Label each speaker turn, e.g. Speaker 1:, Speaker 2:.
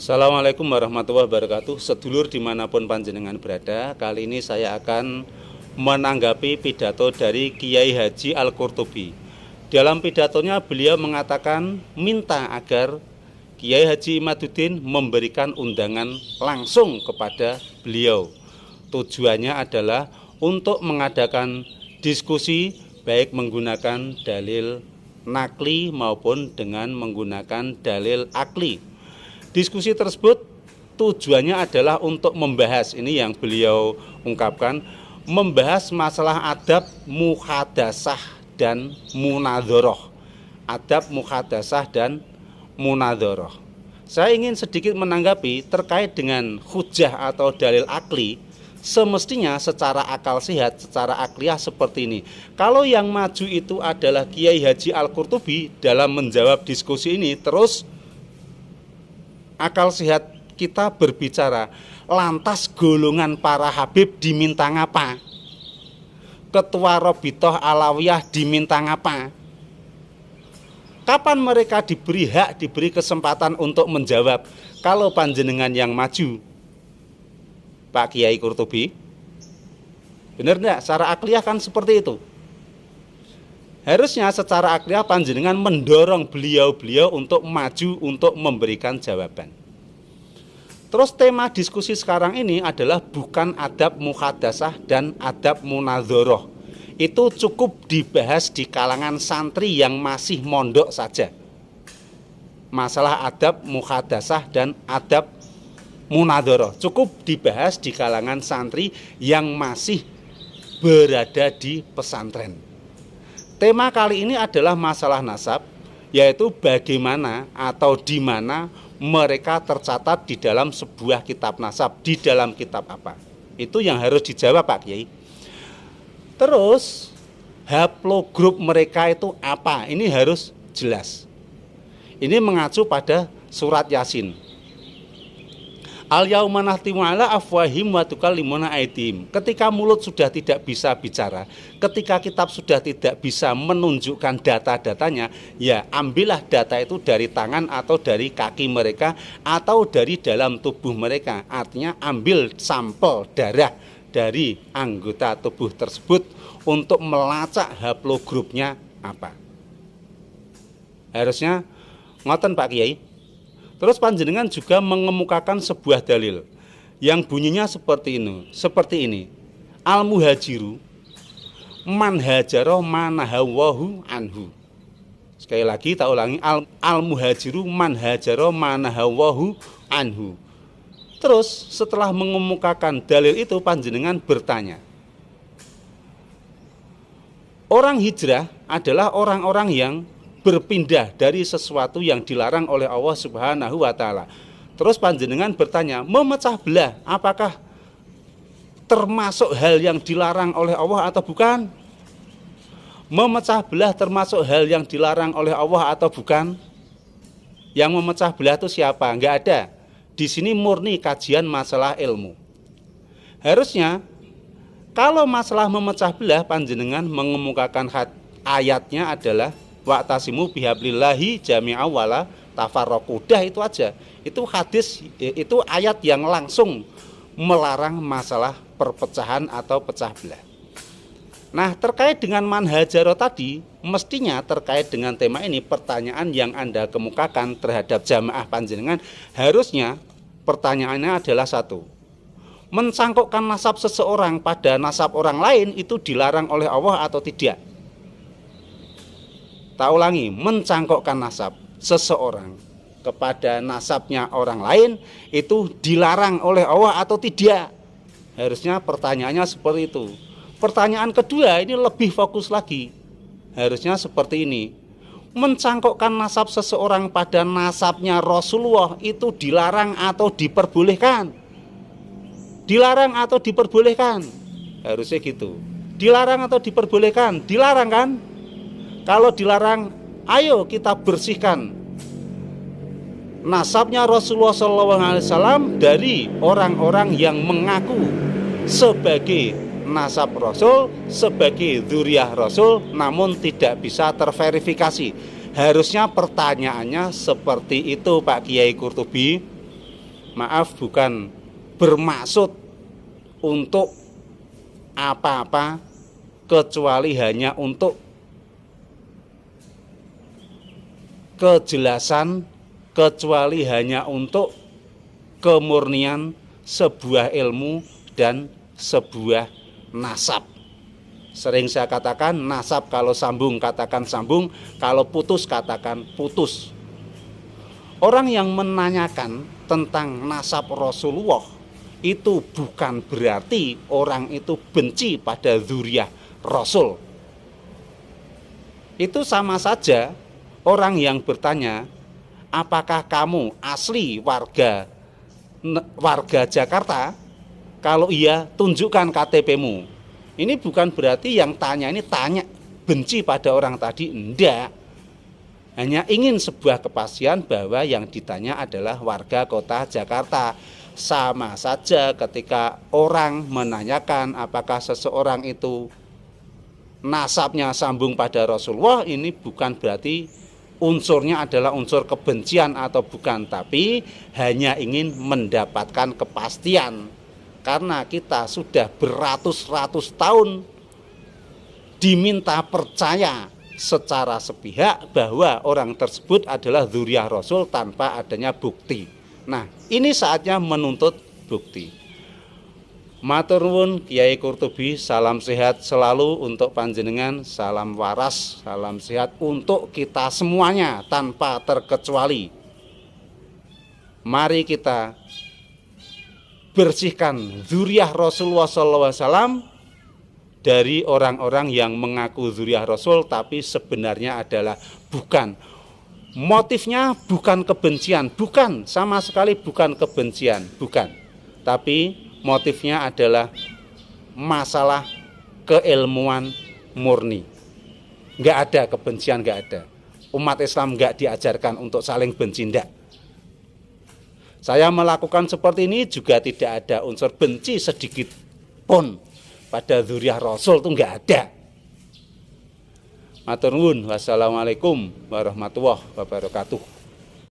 Speaker 1: Assalamualaikum warahmatullahi wabarakatuh. Sedulur dimanapun panjenengan berada, kali ini saya akan menanggapi pidato dari Kiai Haji Al-Qurtubi. Dalam pidatonya beliau mengatakan minta agar Kiai Haji Imaduddin memberikan undangan langsung kepada beliau. Tujuannya adalah untuk mengadakan diskusi baik menggunakan dalil nakli maupun dengan menggunakan dalil akli. Diskusi tersebut tujuannya adalah untuk membahas, ini yang beliau ungkapkan, membahas masalah adab muhadasah dan munadhoroh. Adab muhadasah dan munadhoroh. Saya ingin sedikit menanggapi terkait dengan hujah atau dalil akli. Semestinya secara akal sehat, secara akliyah seperti ini. Kalau yang maju itu adalah Kiai Haji Al-Qurtubi dalam menjawab diskusi ini, terus akal sehat kita berbicara, lantas golongan para Habib diminta ngapa? Ketua Robitoh Alawiyah diminta ngapa? Kapan mereka diberi hak, diberi kesempatan untuk menjawab? Kalau panjenengan yang maju, Pak Kiai Qurtubi, benar enggak? Secara akliyah kan seperti itu. Harusnya secara akliyah panjenengan mendorong beliau-beliau untuk maju untuk memberikan jawaban. Terus tema diskusi sekarang ini adalah bukan adab muhadasah dan adab munadhoroh. Itu cukup dibahas di kalangan santri yang masih mondok saja. Masalah adab muhadasah dan adab munadhoroh cukup dibahas di kalangan santri yang masih berada di pesantren. Tema kali ini adalah masalah nasab, yaitu bagaimana atau di mana mereka tercatat di dalam sebuah kitab nasab. Di dalam kitab apa? Itu yang harus dijawab Pak Kiai. Terus haplogrup mereka itu apa? Ini harus jelas. Ini mengacu pada surat Yasin. Al-yauma nahtimu ala afwahim wa tukallimuna aydihim. Ketika mulut sudah tidak bisa bicara, ketika kitab sudah tidak bisa menunjukkan data-datanya, ya ambillah data itu dari tangan atau dari kaki mereka atau dari dalam tubuh mereka. Artinya ambil sampel darah dari anggota tubuh tersebut untuk melacak haplogrupnya apa. Harusnya ngoten Pak Kiai. Terus panjenengan juga mengemukakan sebuah dalil yang bunyinya seperti ini. Al-muhajiru man hajaro manahawahu anhu. Sekali lagi tak ulangi, al-muhajiru man hajaro manahawahu anhu. Terus setelah mengemukakan dalil itu panjenengan bertanya, orang hijrah adalah orang-orang yang berpindah dari sesuatu yang dilarang oleh Allah Subhanahu wa Ta'ala. Terus panjenengan bertanya, memecah belah apakah termasuk hal yang dilarang oleh Allah atau bukan? Memecah belah termasuk hal yang dilarang oleh Allah atau bukan? Yang memecah belah itu siapa? Enggak ada. Di sini murni kajian masalah ilmu. Harusnya kalau masalah memecah belah panjenengan mengemukakan ayatnya adalah wa'tasimu bihablillahi jami'a wala tafarraqu. Dah itu aja. Itu hadis, itu ayat yang langsung melarang masalah perpecahan atau pecah belah. Nah, terkait dengan manhajaro tadi, mestinya terkait dengan tema ini, pertanyaan yang Anda kemukakan terhadap jamaah panjenengan, harusnya pertanyaannya adalah satu. Mencangkokkan nasab seseorang pada nasab orang lain itu dilarang oleh Allah atau tidak? Tak ulangi, mencangkokkan nasab seseorang kepada nasabnya orang lain itu dilarang oleh Allah atau tidak? Harusnya pertanyaannya seperti itu. Pertanyaan kedua ini lebih fokus lagi. Harusnya seperti ini. Mencangkokkan nasab seseorang pada nasabnya Rasulullah itu dilarang atau diperbolehkan? Dilarang atau diperbolehkan? Harusnya gitu. Dilarang atau diperbolehkan? Dilarang kan? Kalau dilarang, ayo kita bersihkan nasabnya Rasulullah SAW dari orang-orang yang mengaku sebagai nasab Rasul, sebagai dzurriyyah Rasul, namun tidak bisa terverifikasi. Harusnya pertanyaannya seperti itu Pak Kiai Qurtubi. maaf, bukan bermaksud untuk apa-apa kecuali hanya untuk kejelasan, kecuali hanya untuk kemurnian sebuah ilmu dan sebuah nasab. Sering saya katakan nasab, kalau sambung katakan sambung, kalau putus katakan putus. Orang yang menanyakan tentang nasab Rasulullah itu bukan berarti orang itu benci pada dzurriyyah Rasul. Itu sama saja orang yang bertanya, apakah kamu asli warga Jakarta? Kalau iya, tunjukkan KTP-mu. Ini bukan berarti yang tanya ini tanya benci pada orang tadi, enggak. Hanya ingin sebuah kepastian bahwa yang ditanya adalah warga kota Jakarta. Sama saja ketika orang menanyakan apakah seseorang itu nasabnya sambung pada Rasulullah, ini bukan berarti unsurnya adalah unsur kebencian atau bukan, tapi hanya ingin mendapatkan kepastian. Karena kita sudah beratus-ratus tahun diminta percaya secara sepihak bahwa orang tersebut adalah dzurriyyah Rasul tanpa adanya bukti. Nah, ini saatnya menuntut bukti. Matur nuwun Kiai Qurtubi, salam sehat selalu untuk panjenengan, salam waras, salam sehat untuk kita semuanya tanpa terkecuali. Mari kita bersihkan dzurriyyah Rasulullah SAW dari orang-orang yang mengaku dzurriyyah Rasul tapi sebenarnya adalah bukan. Motifnya bukan kebencian, bukan, sama sekali bukan kebencian, bukan. Tapi motifnya adalah masalah keilmuan murni. Enggak ada kebencian, enggak ada. Umat Islam enggak diajarkan untuk saling benci, enggak. Saya melakukan seperti ini juga tidak ada unsur benci sedikit pun pada dzurriyyah Rasul, itu enggak ada. Matur nuwun, wassalamualaikum warahmatullahi wabarakatuh.